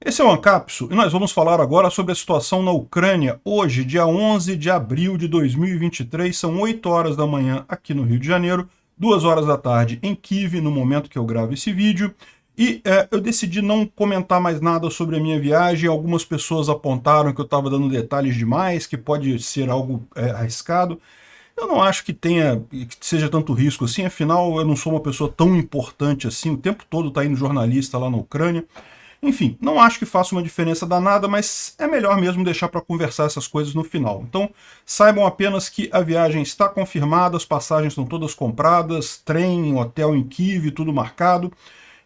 Esse é o Ancapso e nós vamos falar agora sobre a situação na Ucrânia. Hoje, dia 11 de abril de 2023, são 8 horas da manhã aqui no Rio de Janeiro, 2 horas da tarde em Kiev, no momento que eu gravo esse vídeo. E eu decidi não comentar mais nada sobre a minha viagem. Algumas pessoas apontaram que eu estava dando detalhes demais, que pode ser algo arriscado. Eu não acho que seja tanto risco assim, afinal eu não sou uma pessoa tão importante assim, o tempo todo está indo jornalista lá na Ucrânia. Enfim, não acho que faça uma diferença danada, mas é melhor mesmo deixar para conversar essas coisas no final. Então, saibam apenas que a viagem está confirmada, as passagens estão todas compradas, trem, hotel em Kiev, tudo marcado.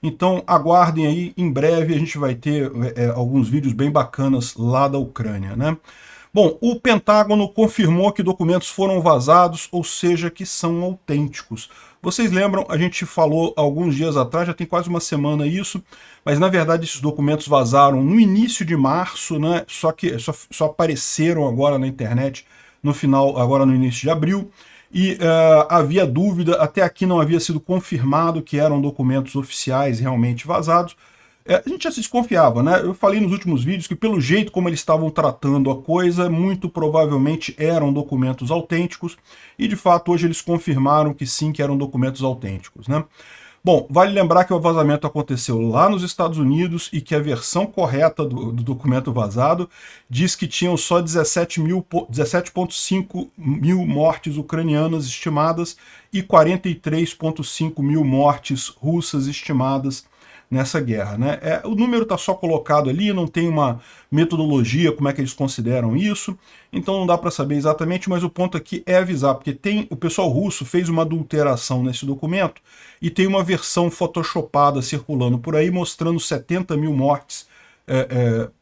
Então, aguardem aí, em breve a gente vai ter alguns vídeos bem bacanas lá da Ucrânia, né? Bom, o Pentágono confirmou que documentos foram vazados, ou seja, que são autênticos. Vocês lembram, a gente falou alguns dias atrás, já tem quase uma semana isso, mas na verdade esses documentos vazaram no início de março, né? Só que só apareceram agora na internet no final, agora no início de abril, e havia dúvida, até aqui não havia sido confirmado que eram documentos oficiais realmente vazados. A gente já se desconfiava, né? Eu falei nos últimos vídeos que pelo jeito como eles estavam tratando a coisa, muito provavelmente eram documentos autênticos, e de fato hoje eles confirmaram que sim, que eram documentos autênticos, né? Bom, vale lembrar que o vazamento aconteceu lá nos Estados Unidos e que a versão correta do documento vazado diz que tinham só 17,5 mil mortes ucranianas estimadas e 43,5 mil mortes russas estimadas nessa guerra, né? O número está só colocado ali, não tem uma metodologia como é que eles consideram isso, então não dá para saber exatamente, mas o ponto aqui é avisar, porque o pessoal russo fez uma adulteração nesse documento e tem uma versão photoshopada circulando por aí mostrando 70 mil mortes,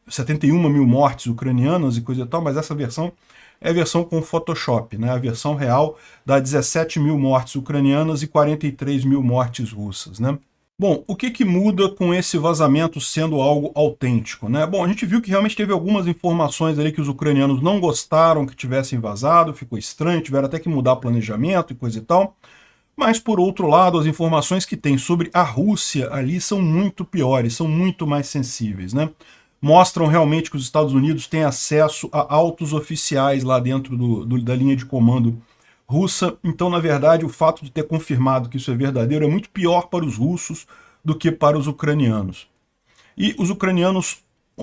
71 mil mortes ucranianas e coisa e tal, mas essa versão é a versão com Photoshop, né? A versão real dá 17 mil mortes ucranianas e 43 mil mortes russas, né? Bom, o que muda com esse vazamento sendo algo autêntico, né? Bom, a gente viu que realmente teve algumas informações ali que os ucranianos não gostaram que tivessem vazado, ficou estranho, tiveram até que mudar planejamento e coisa e tal. Mas, por outro lado, as informações que tem sobre a Rússia ali são muito piores, são muito mais sensíveis, né? Mostram realmente que os Estados Unidos têm acesso a altos oficiais lá dentro da linha de comando russa. Então, na verdade, o fato de ter confirmado que isso é verdadeiro é muito pior para os russos do que para os ucranianos. E os ucranianos,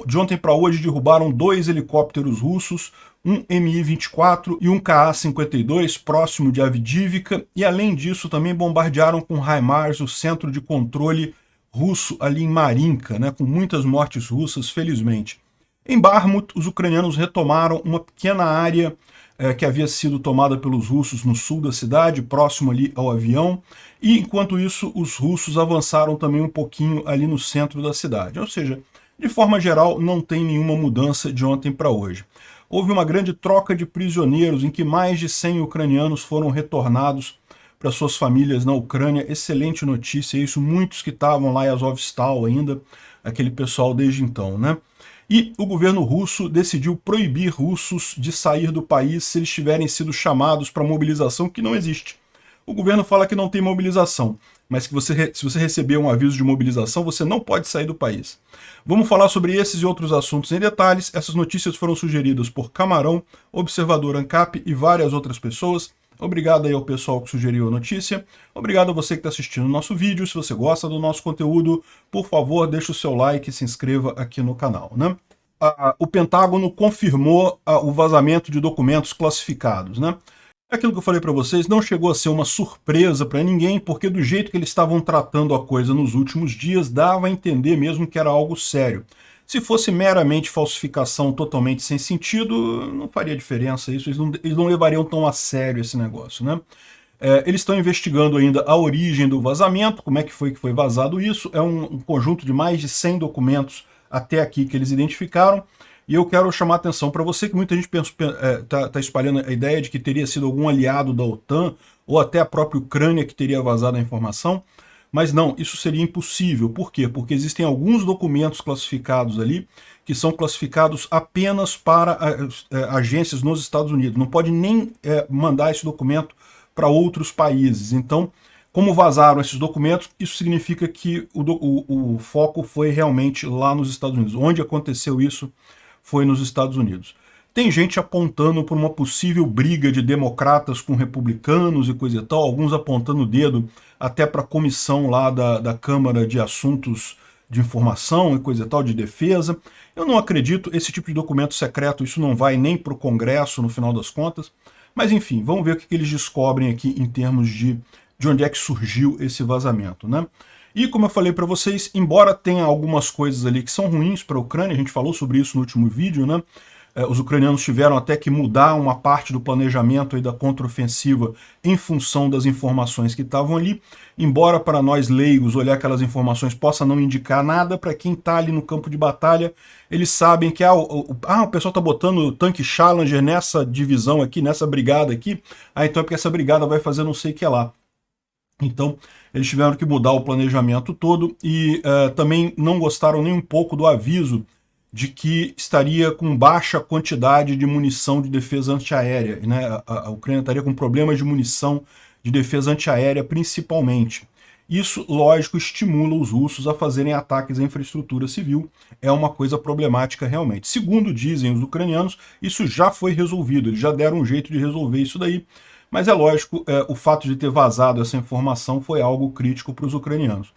de ontem para hoje, derrubaram 2 helicópteros russos, um Mi-24 e um Ka-52, próximo de Avdiivka, e além disso também bombardearam com HIMARS o centro de controle russo ali em Marinka, né, com muitas mortes russas, felizmente. Em Bakhmut, os ucranianos retomaram uma pequena área que havia sido tomada pelos russos no sul da cidade, próximo ali ao avião, e enquanto isso os russos avançaram também um pouquinho ali no centro da cidade. Ou seja, de forma geral, não tem nenhuma mudança de ontem para hoje. Houve uma grande troca de prisioneiros em que mais de 100 ucranianos foram retornados para suas famílias na Ucrânia. Excelente notícia isso, muitos que estavam lá em Azovstal ainda, aquele pessoal desde então, né? E o governo russo decidiu proibir russos de sair do país se eles tiverem sido chamados para mobilização, que não existe. O governo fala que não tem mobilização, mas que se você receber um aviso de mobilização, você não pode sair do país. Vamos falar sobre esses e outros assuntos em detalhes. Essas notícias foram sugeridas por Camarão, Observador ANCAP e várias outras pessoas. Obrigado aí ao pessoal que sugeriu a notícia. Obrigado a você que está assistindo o nosso vídeo. Se você gosta do nosso conteúdo, por favor, deixe o seu like e se inscreva aqui no canal, né? O Pentágono confirmou o vazamento de documentos classificados, né? Aquilo que eu falei para vocês não chegou a ser uma surpresa para ninguém, porque do jeito que eles estavam tratando a coisa nos últimos dias, dava a entender mesmo que era algo sério. Se fosse meramente falsificação totalmente sem sentido, não faria diferença isso, eles não levariam tão a sério esse negócio, né? Eles estão investigando ainda a origem do vazamento, como é que foi vazado isso. É um conjunto de mais de 100 documentos até aqui que eles identificaram, e eu quero chamar a atenção para você que muita gente está espalhando a ideia de que teria sido algum aliado da OTAN, ou até a própria Ucrânia que teria vazado a informação. Mas não, isso seria impossível. Por quê? Porque existem alguns documentos classificados ali que são classificados apenas para agências nos Estados Unidos. Não pode nem mandar esse documento para outros países. Então, Como vazaram esses documentos, isso significa que o foco foi realmente lá nos Estados Unidos. Onde aconteceu isso foi nos Estados Unidos. Tem gente apontando por uma possível briga de democratas com republicanos e coisa e tal, alguns apontando o dedo até para a comissão lá da Câmara de Assuntos de Informação e coisa e tal, de defesa. Eu não acredito, esse tipo de documento secreto, isso não vai nem para o Congresso no final das contas. Mas enfim, vamos ver o que eles descobrem aqui em termos de onde é que surgiu esse vazamento, né? E como eu falei para vocês, embora tenha algumas coisas ali que são ruins para a Ucrânia, a gente falou sobre isso no último vídeo, né? Os ucranianos tiveram até que mudar uma parte do planejamento aí da contraofensiva em função das informações que estavam ali. Embora para nós leigos olhar aquelas informações possa não indicar nada, para quem está ali no campo de batalha, eles sabem que o pessoal está botando o tanque Challenger nessa divisão aqui, nessa brigada aqui, então é porque essa brigada vai fazer não sei o que lá. Então, eles tiveram que mudar o planejamento todo e também não gostaram nem um pouco do aviso de que estaria com baixa quantidade de munição de defesa antiaérea, né? A Ucrânia estaria com problemas de munição de defesa antiaérea principalmente. Isso, lógico, estimula os russos a fazerem ataques à infraestrutura civil. É uma coisa problemática realmente. Segundo dizem os ucranianos, isso já foi resolvido, eles já deram um jeito de resolver isso daí. Mas é lógico, o fato de ter vazado essa informação foi algo crítico para os ucranianos.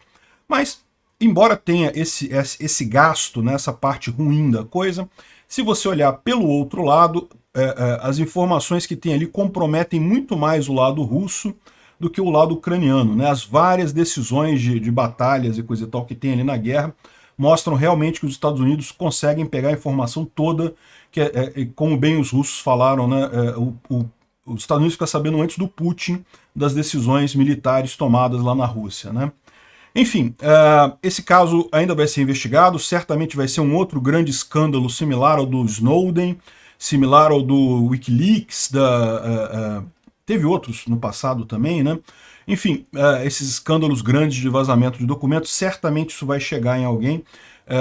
Mas, embora tenha esse gasto, né, essa parte ruim da coisa, se você olhar pelo outro lado, as informações que tem ali comprometem muito mais o lado russo do que o lado ucraniano, né? As várias decisões de batalhas e coisa e tal que tem ali na guerra mostram realmente que os Estados Unidos conseguem pegar a informação toda, que como bem os russos falaram, né, os Estados Unidos ficam sabendo antes do Putin das decisões militares tomadas lá na Rússia, né? Enfim, esse caso ainda vai ser investigado, certamente vai ser um outro grande escândalo similar ao do Snowden, similar ao do Wikileaks, teve outros no passado também, né? Enfim, esses escândalos grandes de vazamento de documentos, certamente isso vai chegar em alguém.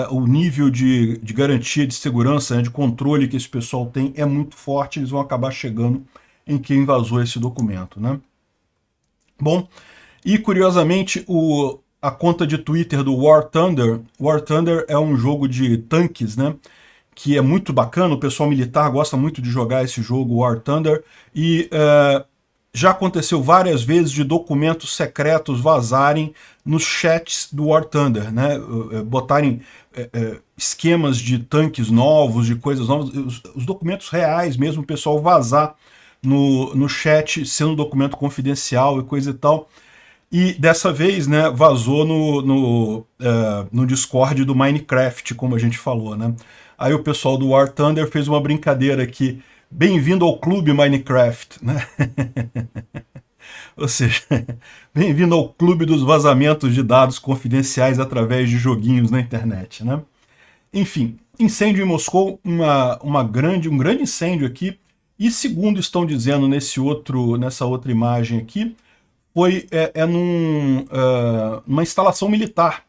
O nível de garantia de segurança, né, de controle que esse pessoal tem é muito forte, eles vão acabar chegando em quem vazou esse documento, né? Bom, e curiosamente a conta de Twitter do War Thunder é um jogo de tanques, né? Que é muito bacana, o pessoal militar gosta muito de jogar esse jogo War Thunder, e já aconteceu várias vezes de documentos secretos vazarem nos chats do War Thunder, né? Botarem esquemas de tanques novos, de coisas novas, os documentos reais mesmo, o pessoal vazar no chat, sendo documento confidencial e coisa e tal. E dessa vez, né, vazou no Discord do Minecraft, como a gente falou, né? Aí o pessoal do War Thunder fez uma brincadeira aqui, bem-vindo ao clube Minecraft, né? Ou seja, bem-vindo ao clube dos vazamentos de dados confidenciais através de joguinhos na internet, né? Enfim, incêndio em Moscou, um grande incêndio aqui, e segundo estão dizendo nessa outra imagem aqui, foi numa instalação militar,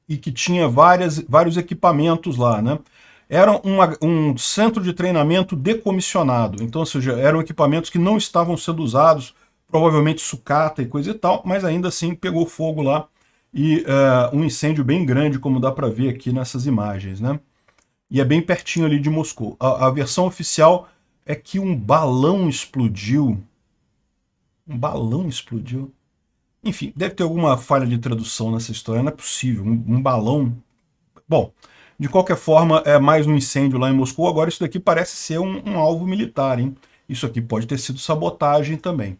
e que tinha vários equipamentos lá, né? Era um centro de treinamento decomissionado, então, ou seja, eram equipamentos que não estavam sendo usados, provavelmente sucata e coisa e tal, mas ainda assim pegou fogo lá, e um incêndio bem grande, como dá para ver aqui nessas imagens, né? E é bem pertinho ali de Moscou. A versão oficial é que um balão explodiu. Um balão explodiu? Enfim, deve ter alguma falha de tradução nessa história, não é possível. Um balão... Bom, de qualquer forma, é mais um incêndio lá em Moscou. Agora isso daqui parece ser um alvo militar, hein? Isso aqui pode ter sido sabotagem também.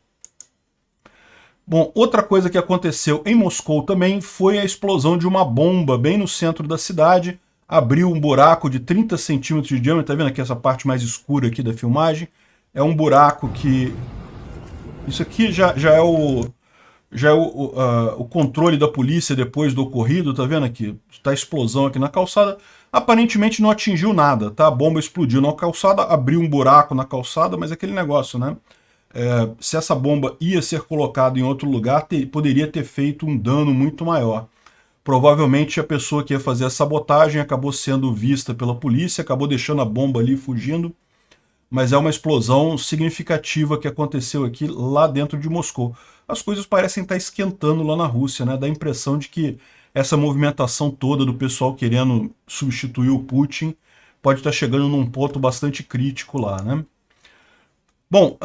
Bom, outra coisa que aconteceu em Moscou também foi a explosão de uma bomba bem no centro da cidade. Abriu um buraco de 30 centímetros de diâmetro, tá vendo aqui essa parte mais escura aqui da filmagem? É um buraco que... Isso aqui já é o controle da polícia depois do ocorrido, tá vendo aqui? Tá a explosão aqui na calçada. Aparentemente não atingiu nada, tá? A bomba explodiu na calçada, abriu um buraco na calçada, mas aquele negócio, né? Se essa bomba ia ser colocada em outro lugar, poderia ter feito um dano muito maior. Provavelmente a pessoa que ia fazer a sabotagem acabou sendo vista pela polícia, acabou deixando a bomba ali fugindo. mas é uma explosão significativa que aconteceu aqui lá dentro de Moscou. As coisas parecem estar esquentando lá na Rússia, né? Dá a impressão de que essa movimentação toda do pessoal querendo substituir o Putin pode estar chegando num ponto bastante crítico lá, né? Bom,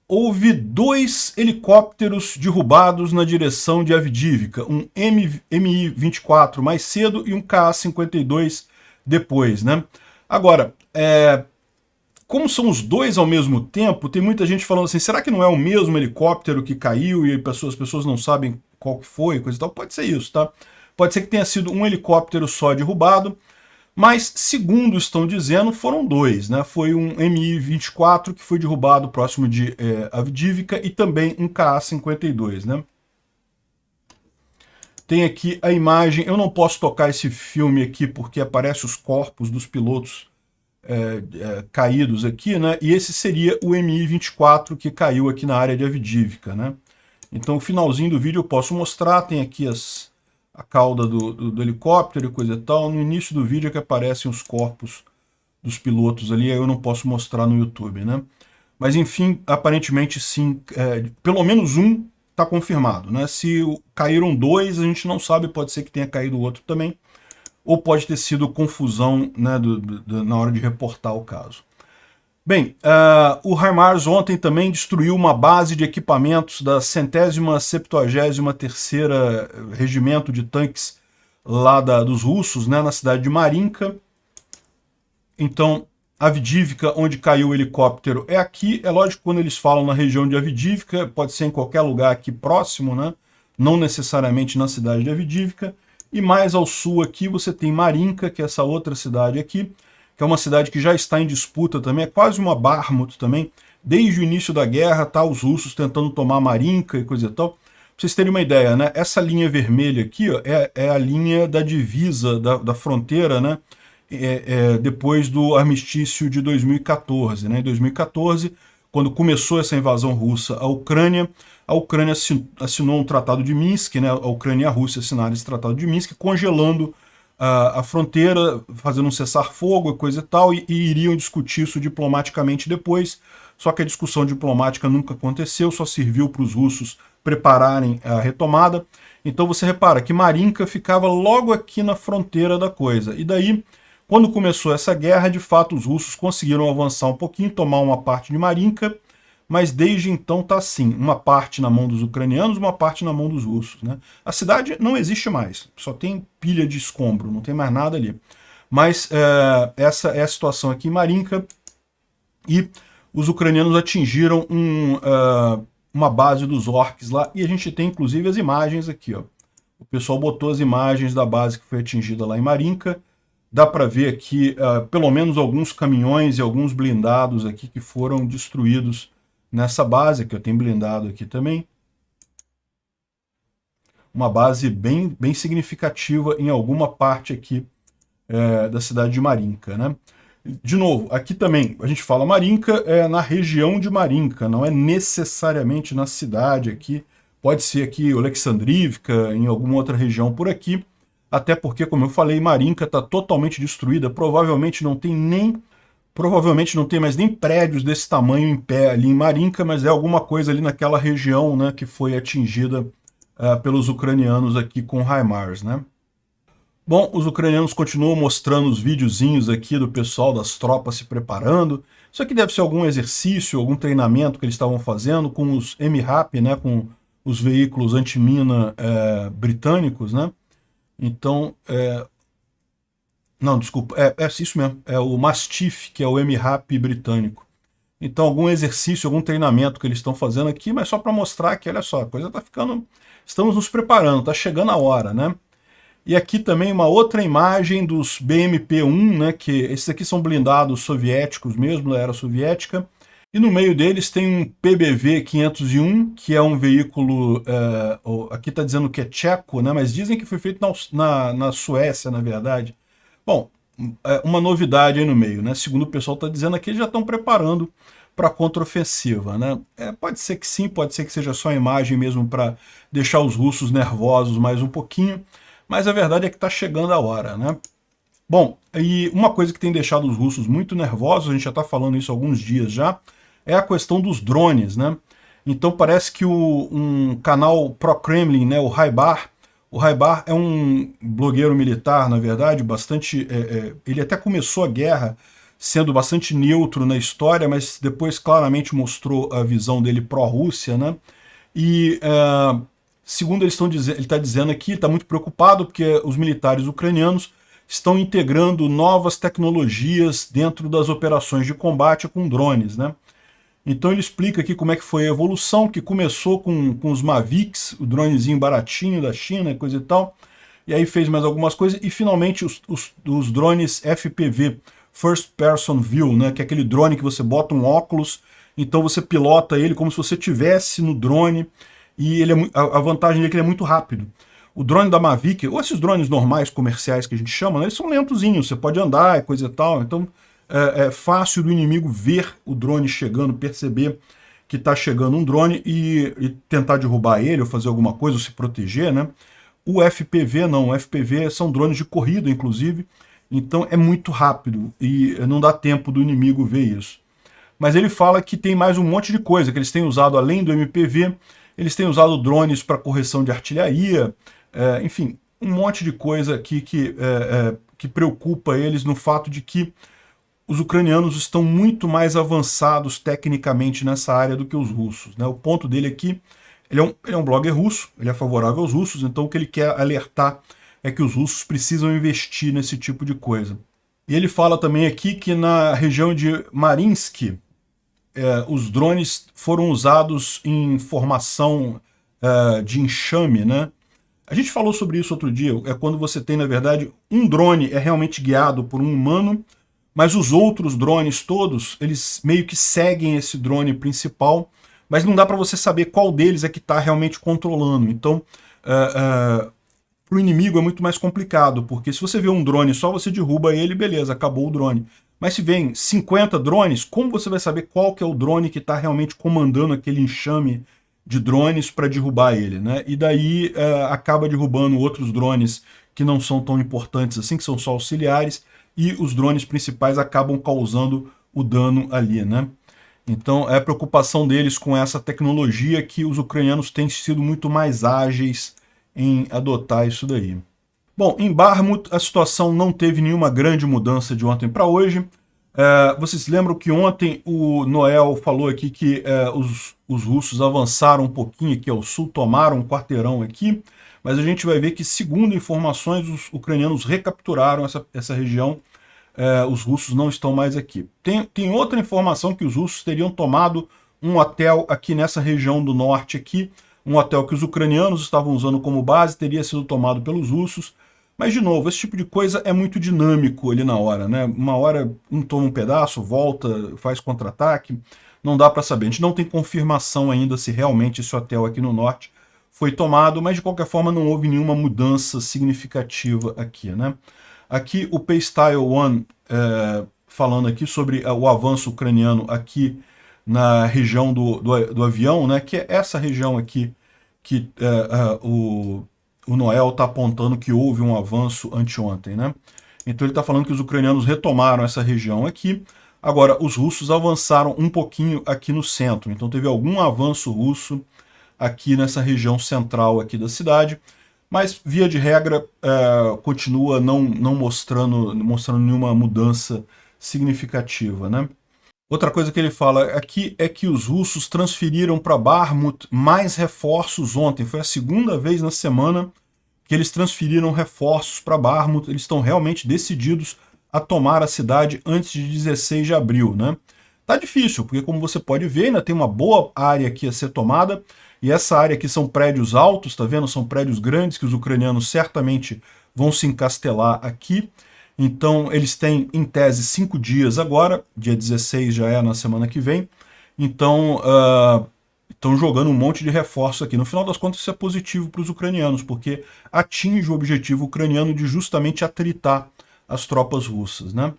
houve 2 helicópteros derrubados na direção de Avdiivka, um Mi-24 mais cedo e um Ka-52 depois, né? Agora, como são os dois ao mesmo tempo, tem muita gente falando assim, será que não é o mesmo helicóptero que caiu e as pessoas não sabem qual que foi, coisa e tal? Pode ser isso, tá? Pode ser que tenha sido um helicóptero só derrubado, mas, segundo estão dizendo, foram 2, né? Foi um Mi-24 que foi derrubado próximo de Avdiivka e também um Ka-52, né? Tem aqui a imagem, eu não posso tocar esse filme aqui porque aparece os corpos dos pilotos caídos aqui, né? E esse seria o Mi-24 que caiu aqui na área de Avdiivka, né? Então, o finalzinho do vídeo eu posso mostrar, tem aqui a cauda do helicóptero e coisa e tal. No início do vídeo é que aparecem os corpos dos pilotos ali, aí eu não posso mostrar no YouTube, né? Mas enfim, aparentemente sim, pelo menos um está confirmado, né? Se caíram 2, a gente não sabe, pode ser que tenha caído o outro também, ou pode ter sido confusão, né, na hora de reportar o caso. Bem, o HIMARS ontem também destruiu uma base de equipamentos da 173ª Regimento de Tanques lá dos russos, né, na cidade de Marinka. Então, Avdiivka, onde caiu o helicóptero, é aqui. É lógico que quando eles falam na região de Avdiivka, pode ser em qualquer lugar aqui próximo, né, não necessariamente na cidade de Avdiivka. E mais ao sul aqui você tem Marinka, que é essa outra cidade aqui, que é uma cidade que já está em disputa também, é quase uma Bakhmut também. Desde o início da guerra, tá os russos tentando tomar Marinka e coisa e tal. Pra vocês terem uma ideia, né? Essa linha vermelha aqui, ó, é a linha da divisa, da fronteira, né? Depois do armistício de 2014, né? Em 2014, quando começou essa invasão russa à Ucrânia, a Ucrânia assinou um tratado de Minsk, né? A Ucrânia e a Rússia assinaram esse tratado de Minsk, congelando a fronteira, fazendo um cessar-fogo e coisa e tal, e iriam discutir isso diplomaticamente depois, só que a discussão diplomática nunca aconteceu, só serviu para os russos prepararem a retomada. Então você repara que Marinka ficava logo aqui na fronteira da coisa, e daí, quando começou essa guerra, de fato os russos conseguiram avançar um pouquinho, tomar uma parte de Marinka, mas desde então está assim, uma parte na mão dos ucranianos, uma parte na mão dos russos, né? A cidade não existe mais, só tem pilha de escombro, não tem mais nada ali. Mas essa é a situação aqui em Marinka, e os ucranianos atingiram uma base dos orcs lá, e a gente tem inclusive as imagens aqui, ó. O pessoal botou as imagens da base que foi atingida lá em Marinka. Dá para ver aqui pelo menos alguns caminhões e alguns blindados aqui que foram destruídos nessa base, que eu tenho blindado aqui também. Uma base bem significativa em alguma parte aqui da cidade de Marinka, né? De novo, aqui também a gente fala Marinka na região de Marinka, não é necessariamente na cidade aqui. Pode ser aqui Alexandrivka, em alguma outra região por aqui, até porque, como eu falei, Marinka está totalmente destruída, provavelmente não tem mais nem prédios desse tamanho em pé ali em Marinka, mas é alguma coisa ali naquela região, né, que foi atingida pelos ucranianos aqui com HIMARS, né? Bom, os ucranianos continuam mostrando os videozinhos aqui do pessoal das tropas se preparando. Isso aqui deve ser algum exercício, algum treinamento que eles estavam fazendo com os MRAP, né, com os veículos antimina britânicos, né? Então, não, desculpa, é isso mesmo, é o Mastiff, que é o MRAP britânico. Então, algum exercício, algum treinamento que eles estão fazendo aqui, mas só para mostrar que, olha só, a coisa está ficando... Estamos nos preparando, está chegando a hora, né? E aqui também uma outra imagem dos BMP-1, né, que esses aqui são blindados soviéticos mesmo, da era soviética, e no meio deles tem um PBV-501, que é um veículo, aqui está dizendo que é tcheco, né, mas dizem que foi feito na Suécia, na verdade. Bom, uma novidade aí no meio, né? Segundo o pessoal está dizendo aqui, eles já estão preparando para a contraofensiva, né? Pode ser que sim, pode ser que seja só a imagem mesmo para deixar os russos nervosos mais um pouquinho, mas a verdade é que está chegando a hora, né? Bom, e uma coisa que tem deixado os russos muito nervosos, a gente já está falando isso há alguns dias já, é a questão dos drones, né? Então parece que um canal pró-Kremlin, né, o Raibar é um blogueiro militar, na verdade, bastante... ele até começou a guerra sendo bastante neutro na história, mas depois claramente mostrou a visão dele pró-Rússia, né? E segundo ele está dizendo aqui, está muito preocupado porque os militares ucranianos estão integrando novas tecnologias dentro das operações de combate com drones, né? Então ele explica aqui como é que foi a evolução, que começou com os Mavics, o dronezinho baratinho da China, coisa e tal, e aí fez mais algumas coisas, e finalmente os drones FPV, First Person View, né, que é aquele drone que você bota um óculos, então você pilota ele como se você estivesse no drone, e ele a vantagem dele é que ele é muito rápido. O drone da Mavic, ou esses drones normais, comerciais que a gente chama, né, eles são lentozinhos, você pode andar e coisa e tal, então é fácil do inimigo ver o drone chegando, perceber que está chegando um drone e tentar derrubar ele ou fazer alguma coisa, ou se proteger, né? O FPV não, o FPV são drones de corrida, inclusive, então é muito rápido e não dá tempo do inimigo ver isso. Mas ele fala que tem mais um monte de coisa, que eles têm usado além do MPV, eles têm usado drones para correção de artilharia, enfim, um monte de coisa aqui que preocupa eles no fato de que os ucranianos estão muito mais avançados tecnicamente nessa área do que os russos, né? O ponto dele aqui, ele é um blogger russo, ele é favorável aos russos, então o que ele quer alertar é que os russos precisam investir nesse tipo de coisa. E ele fala também aqui que na região de Mariinsky, os drones foram usados em formação de enxame, né? A gente falou sobre isso outro dia, é quando você tem, na verdade, um drone é realmente guiado por um humano, mas os outros drones todos, eles meio que seguem esse drone principal, mas não dá para você saber qual deles é que está realmente controlando. Então, para o inimigo é muito mais complicado, porque se você vê um drone só, você derruba ele, beleza, acabou o drone. Mas se vem 50 drones, como você vai saber qual que é o drone que está realmente comandando aquele enxame de drones para derrubar ele, né? E daí acaba derrubando outros drones que não são tão importantes assim, que são só auxiliares, e os drones principais acabam causando o dano ali, né? Então é a preocupação deles com essa tecnologia que os ucranianos têm sido muito mais ágeis em adotar isso daí. Bom, em Bakhmut a situação não teve nenhuma grande mudança de ontem para hoje. Vocês lembram que ontem o Noel falou aqui que os russos avançaram um pouquinho aqui ao sul, tomaram um quarteirão aqui, mas a gente vai ver que, segundo informações, os ucranianos recapturaram essa região, os russos não estão mais aqui. Tem outra informação que os russos teriam tomado um hotel aqui nessa região do norte aqui, um hotel que os ucranianos estavam usando como base, teria sido tomado pelos russos. Mas, de novo, esse tipo de coisa é muito dinâmico ali na hora, né? Uma hora um toma um pedaço, volta, faz contra-ataque, não dá para saber. A gente não tem confirmação ainda se realmente esse hotel aqui no norte foi tomado, mas de qualquer forma não houve nenhuma mudança significativa aqui, né? Aqui o Paystyle One falando aqui sobre o avanço ucraniano aqui na região do avião, né? Que é essa região aqui que o Noel está apontando que houve um avanço anteontem, né? Então ele está falando que os ucranianos retomaram essa região aqui. Agora, os russos avançaram um pouquinho aqui no centro. Então teve algum avanço russo aqui nessa região central aqui da cidade. Mas, via de regra, continua não mostrando nenhuma mudança significativa, né? Outra coisa que ele fala aqui é que os russos transferiram para Bakhmut mais reforços ontem. Foi a segunda vez na semana que eles transferiram reforços para Bakhmut. Eles estão realmente decididos a tomar a cidade antes de 16 de abril, né? Tá difícil, porque como você pode ver, ainda tem uma boa área aqui a ser tomada, e essa área aqui são prédios altos, tá vendo? São prédios grandes que os ucranianos certamente vão se encastelar aqui. Então eles têm, em tese, 5 dias agora, dia 16 já é na semana que vem, então estão jogando um monte de reforço aqui. No final das contas isso é positivo para os ucranianos, porque atinge o objetivo ucraniano de justamente atritar as tropas russas, né?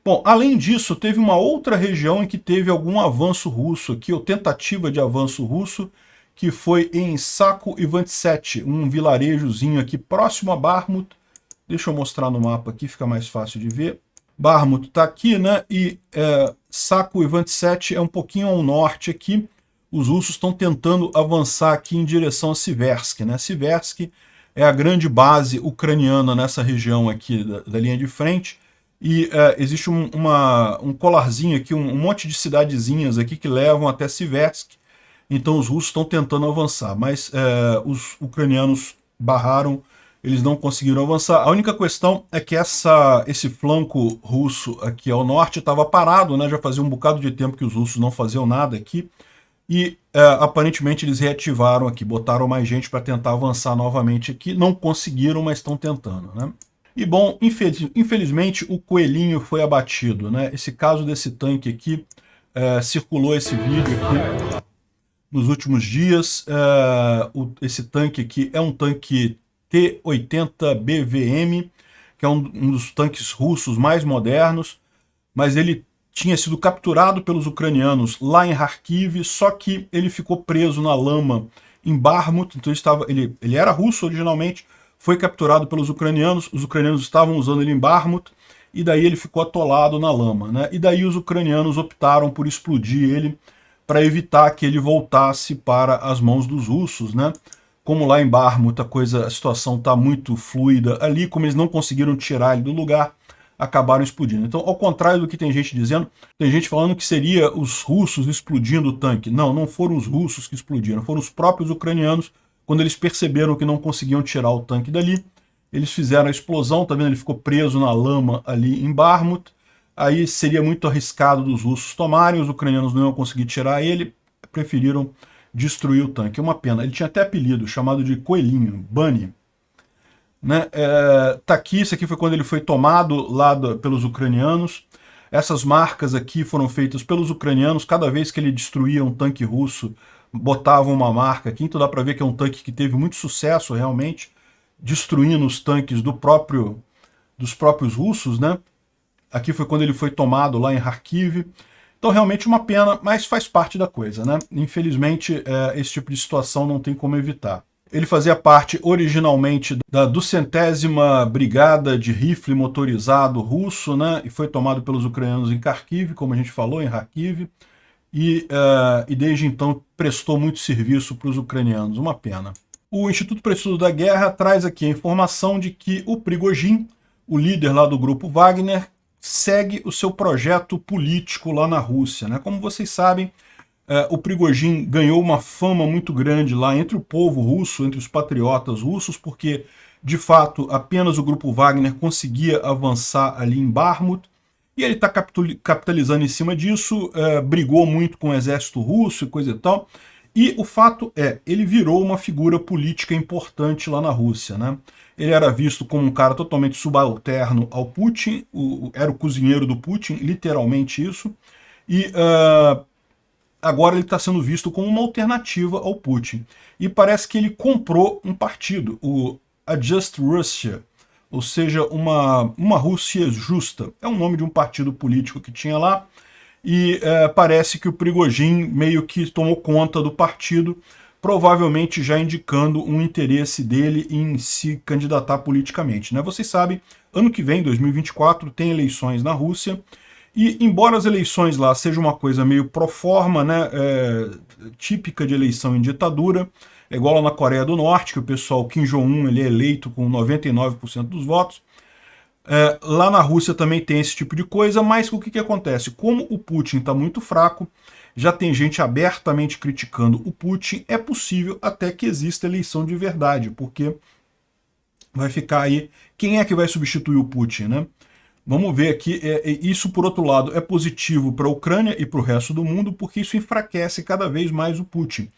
Bom, além disso, teve uma outra região em que teve algum avanço russo aqui, ou tentativa de avanço russo, que foi em Sako Ivantset, um vilarejozinho aqui próximo a Bakhmut, Deixa eu mostrar no mapa aqui, fica mais fácil de ver. Bakhmut está aqui, né? E Saco e Vantsset é um pouquinho ao norte aqui. Os russos estão tentando avançar aqui em direção a Siversk, né? Siversk é a grande base ucraniana nessa região aqui da linha de frente. E existe um colarzinho aqui, um monte de cidadezinhas aqui que levam até Siversk. Então os russos estão tentando avançar, mas os ucranianos barraram, eles não conseguiram avançar. A única questão é que esse flanco russo aqui ao norte estava parado, né? Já fazia um bocado de tempo que os russos não faziam nada aqui. E aparentemente eles reativaram aqui, botaram mais gente para tentar avançar novamente aqui. Não conseguiram, mas estão tentando, né? E bom, infelizmente o coelhinho foi abatido, né? Esse caso desse tanque aqui, circulou esse vídeo aqui nos últimos dias. Esse tanque aqui é um tanque T-80 BVM, que é um dos tanques russos mais modernos, mas ele tinha sido capturado pelos ucranianos lá em Kharkiv, só que ele ficou preso na lama em Bakhmut. Então ele era russo originalmente, foi capturado pelos ucranianos, os ucranianos estavam usando ele em Bakhmut, e daí ele ficou atolado na lama, né? E daí os ucranianos optaram por explodir ele para evitar que ele voltasse para as mãos dos russos, né? Como lá em Bakhmut a situação está muito fluida ali, como eles não conseguiram tirar ele do lugar, acabaram explodindo. Então, ao contrário do que tem gente dizendo, tem gente falando que seria os russos explodindo o tanque. Não, não foram os russos que explodiram, foram os próprios ucranianos, quando eles perceberam que não conseguiam tirar o tanque dali, eles fizeram a explosão, tá vendo? Ele ficou preso na lama ali em Bakhmut. Aí seria muito arriscado dos russos tomarem, os ucranianos não iam conseguir tirar ele, preferiram destruir o tanque. É uma pena. Ele tinha até apelido, chamado de Coelhinho, Bunny. Né? Tá aqui, isso aqui foi quando ele foi tomado lá pelos ucranianos. Essas marcas aqui foram feitas pelos ucranianos. Cada vez que ele destruía um tanque russo, botavam uma marca aqui. Então dá para ver que é um tanque que teve muito sucesso realmente, destruindo os tanques dos próprios russos, né? Aqui foi quando ele foi tomado lá em Kharkiv. Então realmente uma pena, mas faz parte da coisa, né? Infelizmente esse tipo de situação não tem como evitar. Ele fazia parte originalmente da 200ª Brigada de Rifle Motorizado russo, né? E foi tomado pelos ucranianos em Kharkiv, como a gente falou, em Kharkiv. E desde então prestou muito serviço para os ucranianos, uma pena. O Instituto para o Estudo da Guerra traz aqui a informação de que o Prigozhin, o líder lá do grupo Wagner, segue o seu projeto político lá na Rússia, né? Como vocês sabem, o Prigozhin ganhou uma fama muito grande lá entre o povo russo, entre os patriotas russos, porque, de fato, apenas o grupo Wagner conseguia avançar ali em Bakhmut, e ele está capitalizando em cima disso, brigou muito com o exército russo e coisa e tal, e o fato ele virou uma figura política importante lá na Rússia, né? Ele era visto como um cara totalmente subalterno ao Putin, era o cozinheiro do Putin, literalmente isso, e agora ele está sendo visto como uma alternativa ao Putin. E parece que ele comprou um partido, o A Just Russia, ou seja, uma Rússia justa. É o nome de um partido político que tinha lá, e parece que o Prigozhin meio que tomou conta do partido, provavelmente já indicando um interesse dele em se candidatar politicamente, né? Vocês sabem, ano que vem, 2024, tem eleições na Rússia, e embora as eleições lá sejam uma coisa meio pro forma, né, típica de eleição em ditadura, é igual lá na Coreia do Norte, que o pessoal Kim Jong-un ele é eleito com 99% dos votos, lá na Rússia também tem esse tipo de coisa, mas o que acontece? Como o Putin está muito fraco, já tem gente abertamente criticando o Putin, é possível até que exista eleição de verdade, porque vai ficar aí, quem é que vai substituir o Putin, né? Vamos ver aqui, isso por outro lado é positivo para a Ucrânia e para o resto do mundo, porque isso enfraquece cada vez mais o Putin.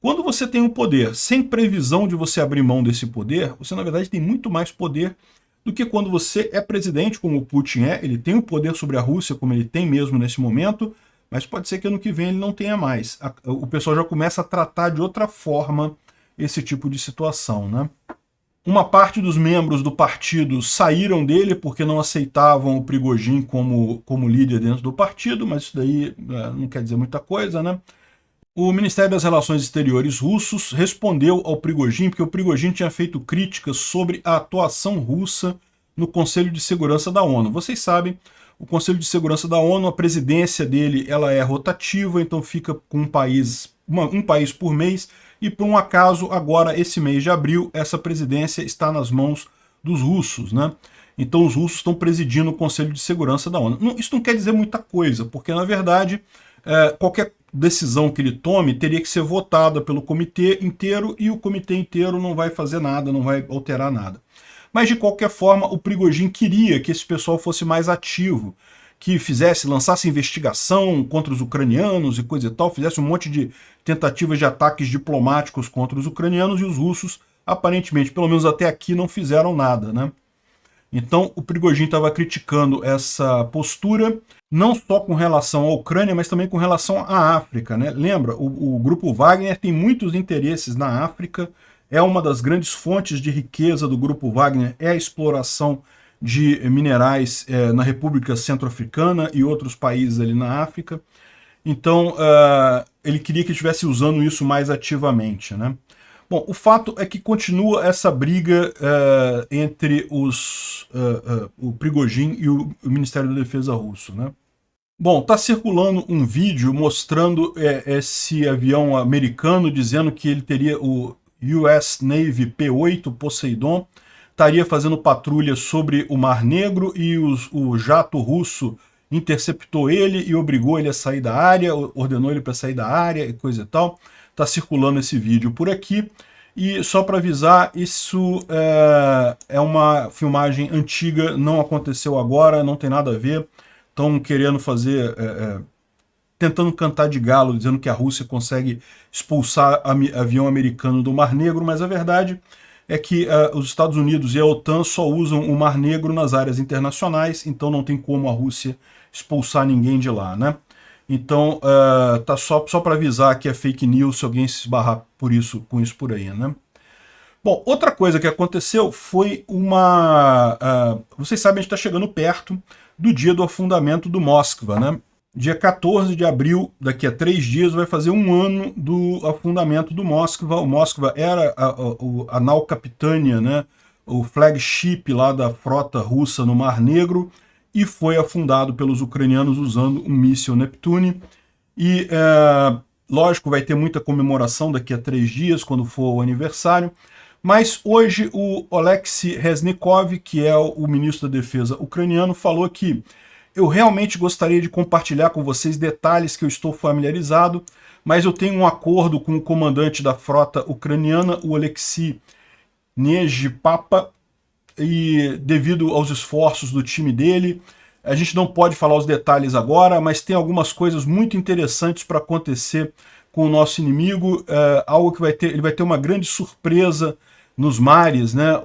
Quando você tem um poder sem previsão de você abrir mão desse poder, você na verdade tem muito mais poder do que quando você é presidente, como o Putin ele tem o poder sobre a Rússia, como ele tem mesmo nesse momento, mas pode ser que ano que vem ele não tenha mais. O pessoal já começa a tratar de outra forma esse tipo de situação, né? Uma parte dos membros do partido saíram dele porque não aceitavam o Prigozhin como líder dentro do partido, mas isso daí não quer dizer muita coisa, né? O Ministério das Relações Exteriores russos respondeu ao Prigozhin, porque o Prigozhin tinha feito críticas sobre a atuação russa no Conselho de Segurança da ONU. Vocês sabem, o Conselho de Segurança da ONU, a presidência dele ela é rotativa, então fica com um país por mês, e por um acaso, agora, esse mês de abril, essa presidência está nas mãos dos russos, né? Então os russos estão presidindo o Conselho de Segurança da ONU. Isso não quer dizer muita coisa, porque, na verdade, qualquer decisão que ele tome teria que ser votada pelo comitê inteiro, e o comitê inteiro não vai fazer nada, não vai alterar nada. Mas, de qualquer forma, o Prigozhin queria que esse pessoal fosse mais ativo, que lançasse investigação contra os ucranianos e coisa e tal, fizesse um monte de tentativas de ataques diplomáticos contra os ucranianos, e os russos, aparentemente, pelo menos até aqui, não fizeram nada, né? Então, o Prigozhin estava criticando essa postura, não só com relação à Ucrânia, mas também com relação à África, né? Lembra, o grupo Wagner tem muitos interesses na África, é uma das grandes fontes de riqueza do grupo Wagner, é a exploração de minerais na República Centro-Africana e outros países ali na África. Então, ele queria que estivesse usando isso mais ativamente, né? Bom, o fato é que continua essa briga entre o Prigozhin e o Ministério da Defesa russo, né? Bom, está circulando um vídeo mostrando esse avião americano dizendo que ele teria o US Navy P-8 Poseidon, estaria fazendo patrulha sobre o Mar Negro, e o jato russo interceptou ele e obrigou ele a sair da área, ordenou ele para sair da área e coisa e tal. Está circulando esse vídeo por aqui. E só para avisar, isso é uma filmagem antiga, não aconteceu agora, não tem nada a ver. Estão querendo fazer, tentando cantar de galo, dizendo que a Rússia consegue expulsar avião americano do Mar Negro, mas a verdade é que os Estados Unidos e a OTAN só usam o Mar Negro nas áreas internacionais, então não tem como a Rússia expulsar ninguém de lá, né? Então, tá só para avisar que é fake news se alguém se esbarrar com isso por aí, né? Bom, outra coisa que aconteceu foi vocês sabem, a gente está chegando perto do dia do afundamento do Moskva, né? Dia 14 de abril, daqui a 3 dias, vai fazer um ano do afundamento do Moskva. O Moskva era a nau Capitânia, né? O flagship lá da frota russa no Mar Negro, e foi afundado pelos ucranianos usando um míssil Neptune. E, lógico, vai ter muita comemoração daqui a 3 dias, quando for o aniversário. Mas hoje o Oleksiy Reznikov, que é o ministro da Defesa ucraniano, falou que eu realmente gostaria de compartilhar com vocês detalhes que eu estou familiarizado, mas eu tenho um acordo com o comandante da frota ucraniana, o Oleksiy Nejipapa, e devido aos esforços do time dele, a gente não pode falar os detalhes agora, mas tem algumas coisas muito interessantes para acontecer com o nosso inimigo, algo que ele vai ter uma grande surpresa nos mares, né?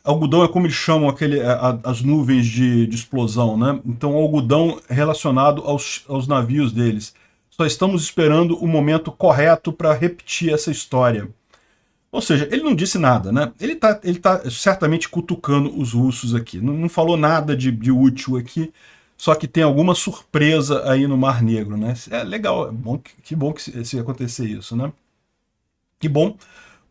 Algodão é como eles chamam as nuvens de explosão, né? Então, algodão relacionado aos navios deles. Só estamos esperando o momento correto para repetir essa história. Ou seja, ele não disse nada, né? Ele tá certamente cutucando os russos aqui. Não falou nada de útil aqui, só que tem alguma surpresa aí no Mar Negro, né? É legal, que bom que se acontecer isso, né? Que bom,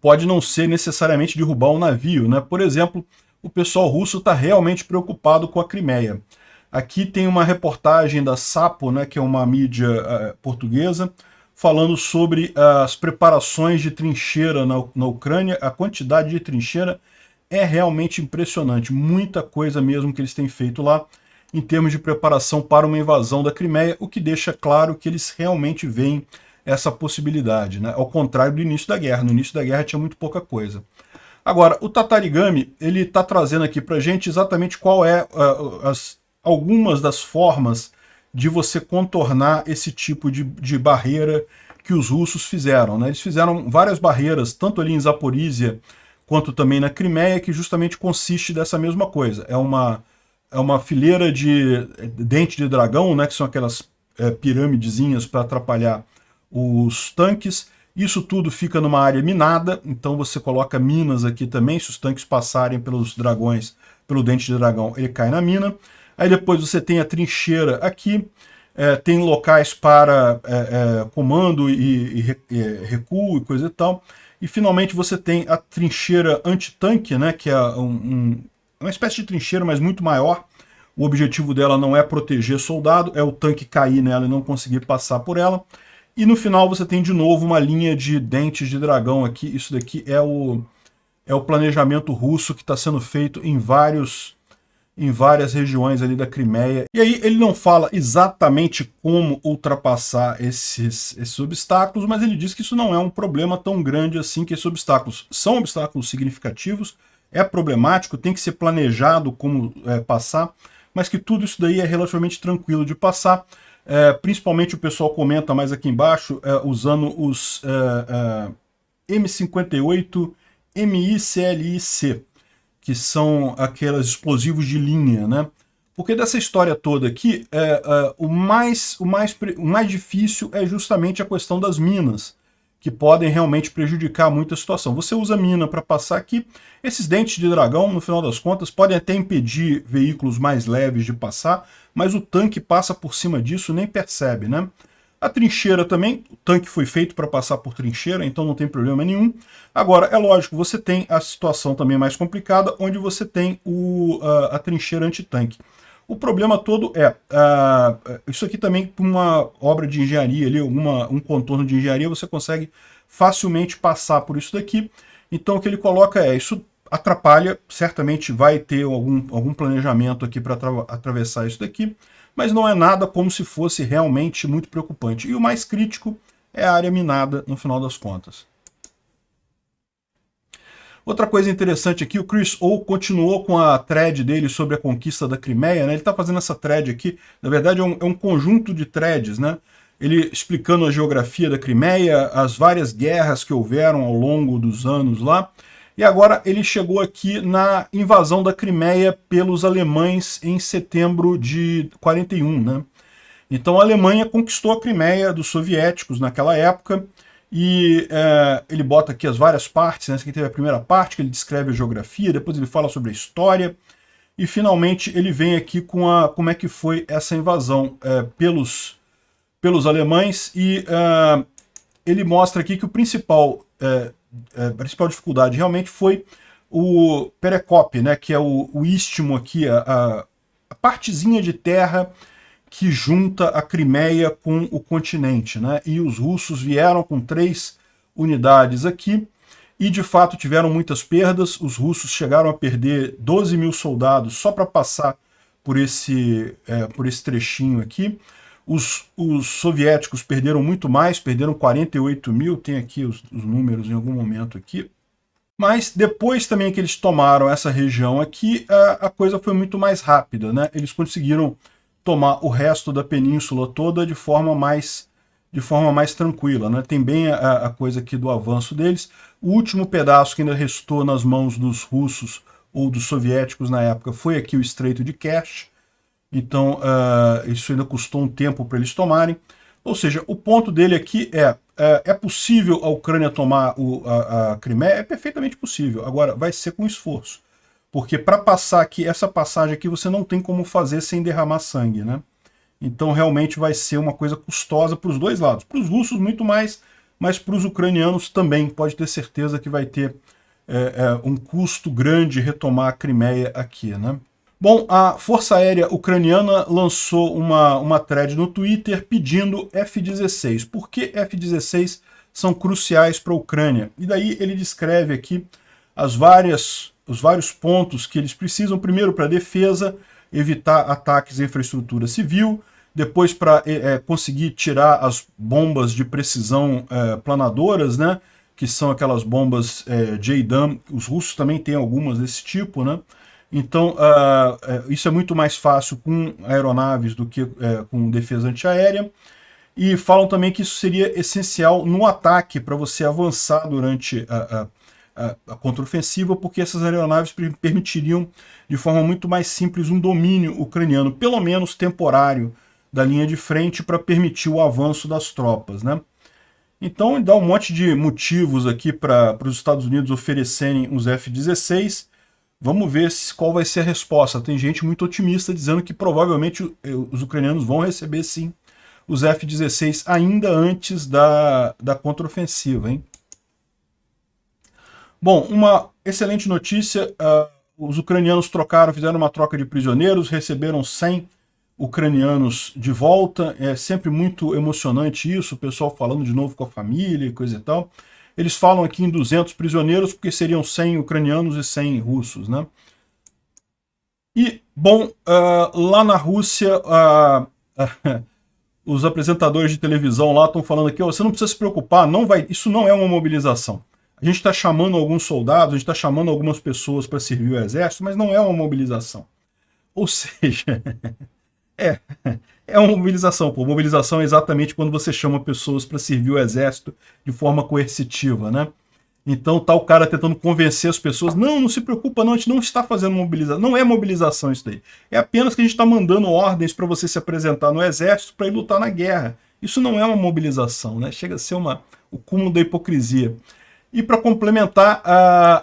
pode não ser necessariamente derrubar um navio, né? Por exemplo, o pessoal russo está realmente preocupado com a Crimeia. Aqui tem uma reportagem da Sapo, né, que é uma mídia portuguesa, falando sobre as preparações de trincheira na Ucrânia. A quantidade de trincheira é realmente impressionante, muita coisa mesmo que eles têm feito lá em termos de preparação para uma invasão da Crimeia, o que deixa claro que eles realmente veem essa possibilidade, né? Ao contrário do início da guerra. No início da guerra tinha muito pouca coisa. Agora, o Tatarigami, ele está trazendo aqui para a gente exatamente qual é algumas das formas de você contornar esse tipo de barreira que os russos fizeram, né? Eles fizeram várias barreiras, tanto ali em Zaporísia quanto também na Crimeia, que justamente consiste dessa mesma coisa. É uma fileira de dente de dragão, né, que são aquelas pirâmidezinhas para atrapalhar os tanques. Isso tudo fica numa área minada, então você coloca minas aqui também. Se os tanques passarem pelos dragões, pelo dente de dragão, ele cai na mina. Aí depois você tem a trincheira aqui, tem locais para comando e recuo e coisa e tal. E finalmente você tem a trincheira antitanque, né, que é uma espécie de trincheira, mas muito maior. O objetivo dela não é proteger soldado, é o tanque cair nela e não conseguir passar por ela. E no final você tem de novo uma linha de dentes de dragão aqui. Isso daqui é o planejamento russo que está sendo feito em várias regiões ali da Crimeia. E aí ele não fala exatamente como ultrapassar esses obstáculos, mas ele diz que isso não é um problema tão grande assim, que esses obstáculos são obstáculos significativos, é problemático, tem que ser planejado como passar, mas que tudo isso daí é relativamente tranquilo de passar. Principalmente o pessoal comenta mais aqui embaixo, usando os M58 MICLIC, que são aqueles explosivos de linha, né? Porque dessa história toda aqui, o mais difícil é justamente a questão das minas, que podem realmente prejudicar muito a situação. Você usa mina para passar aqui, esses dentes de dragão, no final das contas, podem até impedir veículos mais leves de passar, mas o tanque passa por cima disso e nem percebe, né? A trincheira também, o tanque foi feito para passar por trincheira, então não tem problema nenhum. Agora, é lógico, você tem a situação também mais complicada, onde você tem a trincheira antitanque. O problema todo isso aqui também, com uma obra de engenharia, ali, um contorno de engenharia, você consegue facilmente passar por isso daqui. Então o que ele coloca isso atrapalha, certamente vai ter algum planejamento aqui para atravessar isso daqui, mas não é nada como se fosse realmente muito preocupante. E o mais crítico é a área minada, no final das contas. Outra coisa interessante aqui, o Chris O continuou com a thread dele sobre a conquista da Crimeia, né? Ele está fazendo essa thread aqui, na verdade é um conjunto de threads, né? Ele explicando a geografia da Crimeia, as várias guerras que houveram ao longo dos anos lá, e agora ele chegou aqui na invasão da Crimeia pelos alemães em setembro de 41, né? Então a Alemanha conquistou a Crimeia dos soviéticos naquela época, e ele bota aqui as várias partes, né? Essa aqui teve a primeira parte, que ele descreve a geografia, depois ele fala sobre a história, e finalmente ele vem aqui com como é que foi essa invasão pelos alemães, e ele mostra aqui que a principal dificuldade realmente foi o Perekop, né? Que é o istmo aqui, a partezinha de terra que junta a Crimeia com o continente, né? E os russos vieram com 3 unidades aqui e de fato tiveram muitas perdas. Os russos chegaram a perder 12 mil soldados só para passar por esse trechinho aqui. Os soviéticos perderam muito mais, perderam 48 mil, tem aqui os números em algum momento aqui. Mas depois também que eles tomaram essa região aqui, a coisa foi muito mais rápida, né? Eles conseguiram tomar o resto da península toda de forma mais tranquila, né? Tem bem a coisa aqui do avanço deles. O último pedaço que ainda restou nas mãos dos russos ou dos soviéticos na época foi aqui o Estreito de Kerch. Então isso ainda custou um tempo para eles tomarem. Ou seja, o ponto dele aqui é possível a Ucrânia tomar a Crimeia? É perfeitamente possível. Agora, vai ser com esforço. Porque para passar aqui, essa passagem aqui, você não tem como fazer sem derramar sangue, né? Então realmente vai ser uma coisa custosa para os dois lados. Para os russos muito mais, mas para os ucranianos também. Pode ter certeza que vai ter um custo grande retomar a Crimeia aqui, né? Bom, a Força Aérea Ucraniana lançou uma thread no Twitter pedindo F-16. Por que F-16 são cruciais para a Ucrânia? E daí ele descreve aqui os vários pontos que eles precisam. Primeiro, para defesa, evitar ataques à infraestrutura civil. Depois, para conseguir tirar as bombas de precisão planadoras, né? Que são aquelas bombas JDAM. Os russos também têm algumas desse tipo, né? Então, isso é muito mais fácil com aeronaves do que com defesa antiaérea. E falam também que isso seria essencial no ataque, para você avançar durante a contraofensiva, porque essas aeronaves permitiriam, de forma muito mais simples, um domínio ucraniano, pelo menos temporário, da linha de frente, para permitir o avanço das tropas, né? Então, dá um monte de motivos aqui para os Estados Unidos oferecerem os F-16. Vamos ver qual vai ser a resposta. Tem gente muito otimista dizendo que provavelmente os ucranianos vão receber sim os F-16 ainda antes da contraofensiva, hein? Bom, uma excelente notícia, os ucranianos fizeram uma troca de prisioneiros, receberam 100 ucranianos de volta, é sempre muito emocionante isso, o pessoal falando de novo com a família e coisa e tal. Eles falam aqui em 200 prisioneiros, porque seriam 100 ucranianos e 100 russos, né? E, bom, lá na Rússia, os apresentadores de televisão lá estão falando aqui, você não precisa se preocupar, isso não é uma mobilização. A gente está chamando alguns soldados, a gente está chamando algumas pessoas para servir o exército, mas não é uma mobilização. Ou seja, é uma mobilização. Pô. Mobilização é exatamente quando você chama pessoas para servir o exército de forma coercitiva, né? Então tá o cara tentando convencer as pessoas, não se preocupa não, a gente não está fazendo mobilização, não é mobilização isso daí. É apenas que a gente está mandando ordens para você se apresentar no exército para ir lutar na guerra. Isso não é uma mobilização, né? Chega a ser o cúmulo da hipocrisia. E para complementar,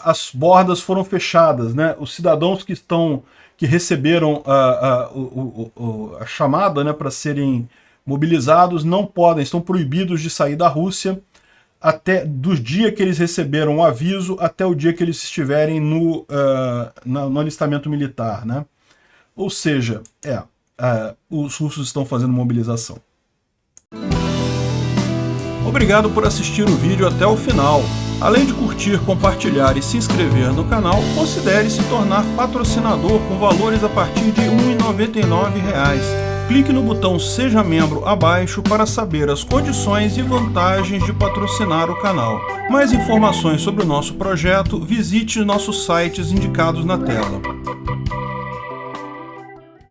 as bordas foram fechadas, né? Os cidadãos que receberam a chamada, né, para serem mobilizados não podem, estão proibidos de sair da Rússia até do dia que eles receberam o aviso até o dia que eles estiverem no alistamento militar, né? Ou seja, os russos estão fazendo mobilização. Obrigado por assistir o vídeo até o final. Além de curtir, compartilhar e se inscrever no canal, considere se tornar patrocinador com valores a partir de R$ 1,99. Clique no botão Seja Membro abaixo para saber as condições e vantagens de patrocinar o canal. Mais informações sobre o nosso projeto, visite nossos sites indicados na tela.